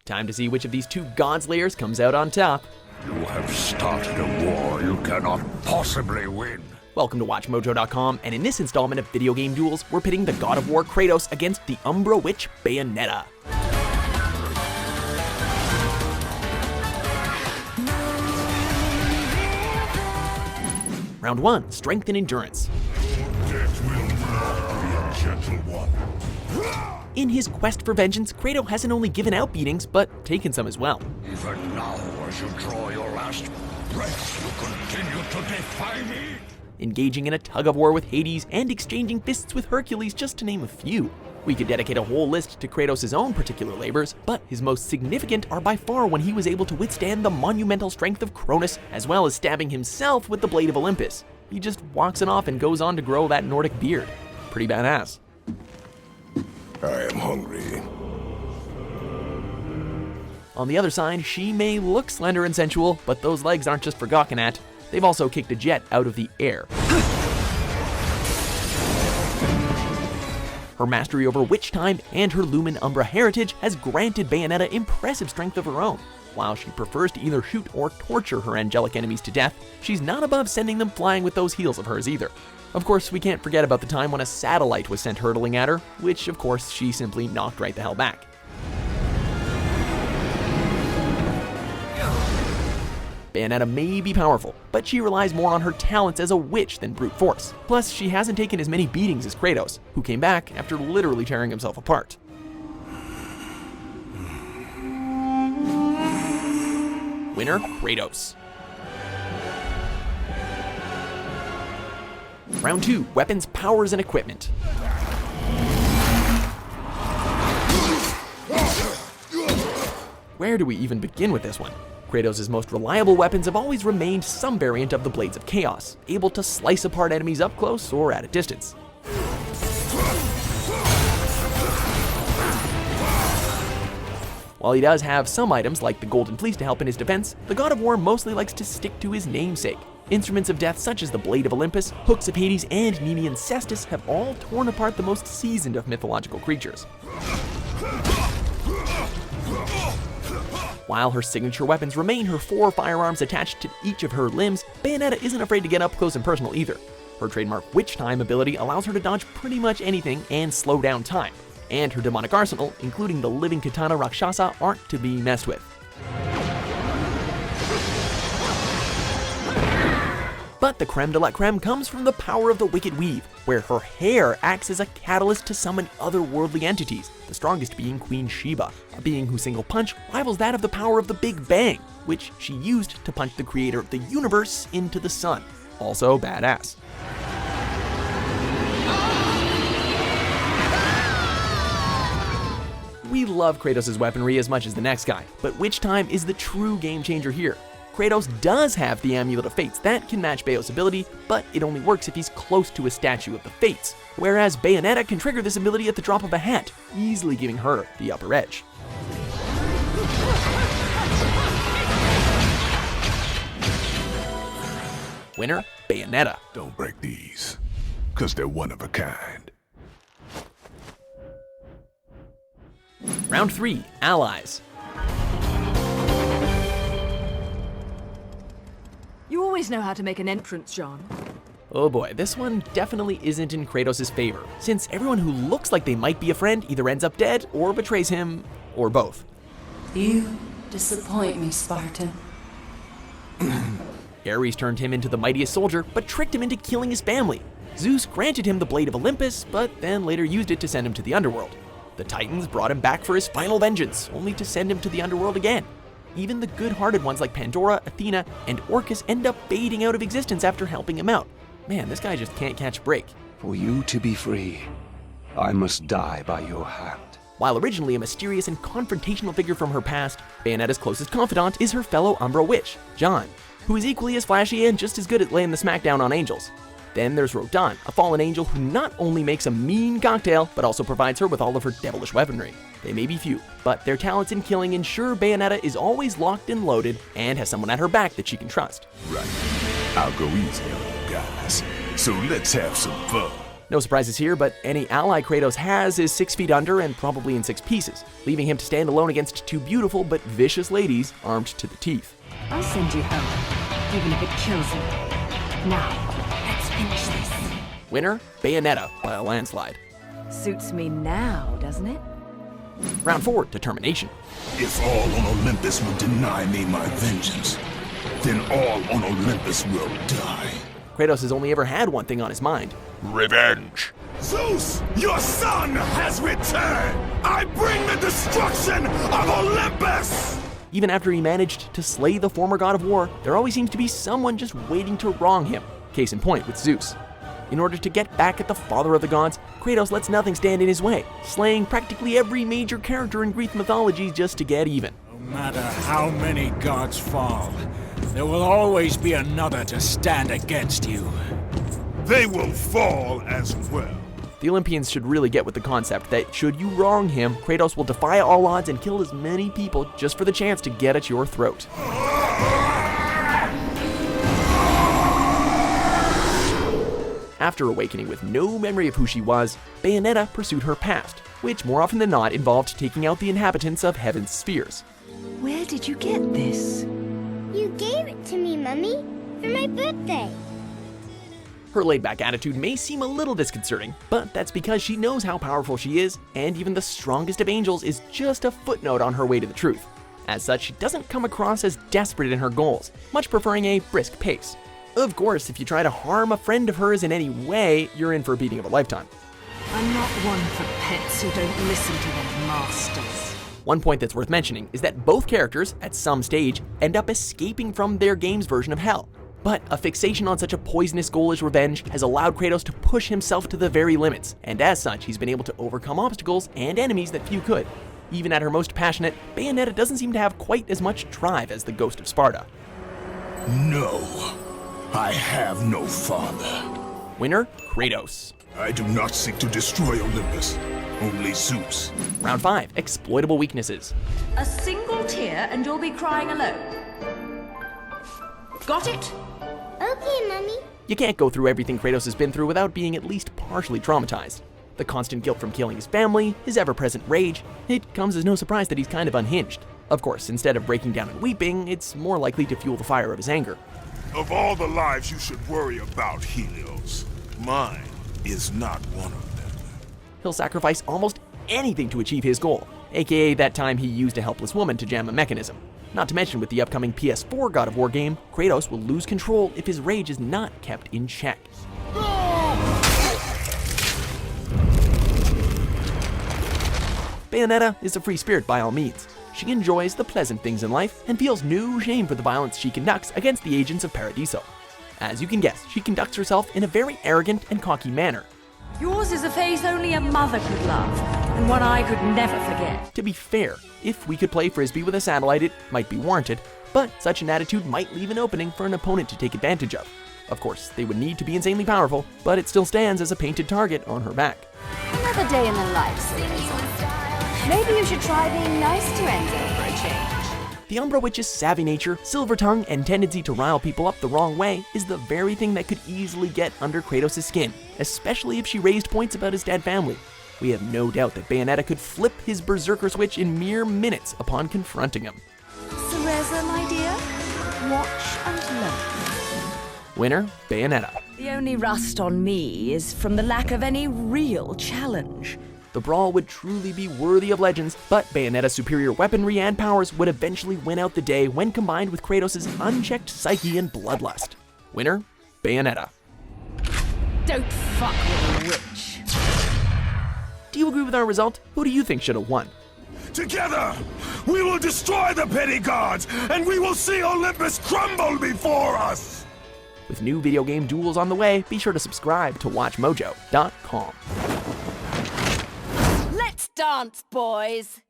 Time to see which of these two Godslayers comes out on top. You have started a war you cannot possibly win. Welcome to WatchMojo.com, and in this installment of Video Game Duels, we're pitting the God of War Kratos against the Umbra Witch Bayonetta. Round 1, Strength and Endurance. Death will not be a gentle one. In his quest for vengeance, Kratos hasn't only given out beatings, but taken some as well. Even now, as you draw your last breath, you continue to defy me. Engaging in a tug-of-war with Hades and exchanging fists with Hercules, just to name a few. We could dedicate a whole list to Kratos' own particular labors, but his most significant are by far when he was able to withstand the monumental strength of Cronus, as well as stabbing himself with the blade of Olympus. He just walks it off and goes on to grow that Nordic beard. Pretty badass. I am hungry. On the other side, she may look slender and sensual, but those legs aren't just for gawking at. They've also kicked a jet out of the air. Her mastery over witch time and her Lumen Umbra heritage has granted Bayonetta impressive strength of her own. While she prefers to either shoot or torture her angelic enemies to death, she's not above sending them flying with those heels of hers either. Of course, we can't forget about the time when a satellite was sent hurtling at her, which of course she simply knocked right the hell back. Bayonetta may be powerful, but she relies more on her talents as a witch than brute force. Plus, she hasn't taken as many beatings as Kratos, who came back after literally tearing himself apart. Winner, Kratos. Round 2, Weapons, Powers, and Equipment. Where do we even begin with this one? Kratos' most reliable weapons have always remained some variant of the Blades of Chaos, able to slice apart enemies up close or at a distance. While he does have some items like the Golden Fleece to help in his defense, the God of War mostly likes to stick to his namesake. Instruments of death such as the Blade of Olympus, Hooks of Hades, and Nemean Cestus have all torn apart the most seasoned of mythological creatures. While her signature weapons remain her 4 firearms attached to each of her limbs, Bayonetta isn't afraid to get up close and personal either. Her trademark Witch Time ability allows her to dodge pretty much anything and slow down time. And her demonic arsenal, including the living Katana Rakshasa, aren't to be messed with. But the creme de la creme comes from the power of the Wicked Weave, where her hair acts as a catalyst to summon otherworldly entities, the strongest being Queen Sheba, a being whose single punch rivals that of the power of the Big Bang, which she used to punch the creator of the universe into the sun. Also badass. We love Kratos' weaponry as much as the next guy, but Witch Time is the true game changer here. Kratos does have the Amulet of Fates that can match Bayo's ability, but it only works if he's close to a statue of the Fates, whereas Bayonetta can trigger this ability at the drop of a hat, easily giving her the upper edge. Winner, Bayonetta. Don't break these, because they're one of a kind. Round 3, Allies. You always know how to make an entrance, John. Oh boy, this one definitely isn't in Kratos' favor, since everyone who looks like they might be a friend either ends up dead or betrays him, or both. You disappoint me, Spartan. Ares turned him into the mightiest soldier, but tricked him into killing his family. Zeus granted him the Blade of Olympus, but then later used it to send him to the underworld. The Titans brought him back for his final vengeance, only to send him to the underworld again. Even the good-hearted ones like Pandora, Athena, and Orcus end up fading out of existence after helping him out. Man, this guy just can't catch a break. For you to be free, I must die by your hand. While originally a mysterious and confrontational figure from her past, Bayonetta's closest confidant is her fellow Umbra Witch, John, who is equally as flashy and just as good at laying the smackdown on angels. Then there's Rodan, a fallen angel who not only makes a mean cocktail, but also provides her with all of her devilish weaponry. They may be few, but their talents in killing ensure Bayonetta is always locked and loaded and has someone at her back that she can trust. Right. I'll go easy on you guys, so let's have some fun. No surprises here, but any ally Kratos has is 6 feet under and probably in 6 pieces, leaving him to stand alone against 2 beautiful but vicious ladies armed to the teeth. I'll send you home, even if it kills you. Now, let's finish this. Winner, Bayonetta by a landslide. Suits me now, doesn't it? Round 4, Determination. If all on Olympus will deny me my vengeance, then all on Olympus will die. Kratos has only ever had one thing on his mind. Revenge. Zeus, your son has returned! I bring the destruction of Olympus! Even after he managed to slay the former god of war, there always seems to be someone just waiting to wrong him. Case in point with Zeus. In order to get back at the father of the gods, Kratos lets nothing stand in his way, slaying practically every major character in Greek mythology just to get even. No matter how many gods fall, there will always be another to stand against you. They will fall as well. The Olympians should really get with the concept that should you wrong him, Kratos will defy all odds and kill as many people just for the chance to get at your throat. After awakening with no memory of who she was, Bayonetta pursued her past, which more often than not involved taking out the inhabitants of Heaven's spheres. Where did you get this? You gave it to me, Mummy, for my birthday. Her laid-back attitude may seem a little disconcerting, but that's because she knows how powerful she is, and even the strongest of angels is just a footnote on her way to the truth. As such, she doesn't come across as desperate in her goals, much preferring a brisk pace. Of course, if you try to harm a friend of hers in any way, you're in for a beating of a lifetime. I'm not one for pets who don't listen to their masters. One point that's worth mentioning is that both characters, at some stage, end up escaping from their game's version of hell. But a fixation on such a poisonous goal as revenge has allowed Kratos to push himself to the very limits, and as such, he's been able to overcome obstacles and enemies that few could. Even at her most passionate, Bayonetta doesn't seem to have quite as much drive as the Ghost of Sparta. No, I have no father. Winner, Kratos. I do not seek to destroy Olympus, only Zeus. Round 5, Exploitable Weaknesses. A single tear and you'll be crying alone. Got it? Okay, Mummy. You can't go through everything Kratos has been through without being at least partially traumatized. The constant guilt from killing his family, his ever-present rage, it comes as no surprise that he's kind of unhinged. Of course, instead of breaking down and weeping, it's more likely to fuel the fire of his anger. Of all the lives you should worry about, Helios, mine is not one of them. He'll sacrifice almost anything to achieve his goal, aka that time he used a helpless woman to jam a mechanism. Not to mention with the upcoming PS4 God of War game, Kratos will lose control if his rage is not kept in check. Bayonetta is a free spirit by all means. She enjoys the pleasant things in life and feels no shame for the violence she conducts against the agents of Paradiso. As you can guess, she conducts herself in a very arrogant and cocky manner. Yours is a face only a mother could love, and one I could never forget. To be fair, if we could play Frisbee with a satellite, it might be warranted, but such an attitude might leave an opening for an opponent to take advantage of. Of course, they would need to be insanely powerful, but it still stands as a painted target on her back. Another day in the life, Silver. Maybe you should try being nice to Enzo for a change. The Umbra Witch's savvy nature, silver tongue, and tendency to rile people up the wrong way is the very thing that could easily get under Kratos' skin, especially if she raised points about his dead family. We have no doubt that Bayonetta could flip his berserker switch in mere minutes upon confronting him. Cereza, my dear, watch and learn. Winner, Bayonetta. The only rust on me is from the lack of any real challenge. The brawl would truly be worthy of legends, but Bayonetta's superior weaponry and powers would eventually win out the day when combined with Kratos' unchecked psyche and bloodlust. Winner, Bayonetta. Don't fuck with a witch. Do you agree with our result? Who do you think should have won? Together, we will destroy the petty gods, and we will see Olympus crumble before us! With new video game duels on the way, be sure to subscribe to WatchMojo.com. Let's dance, boys!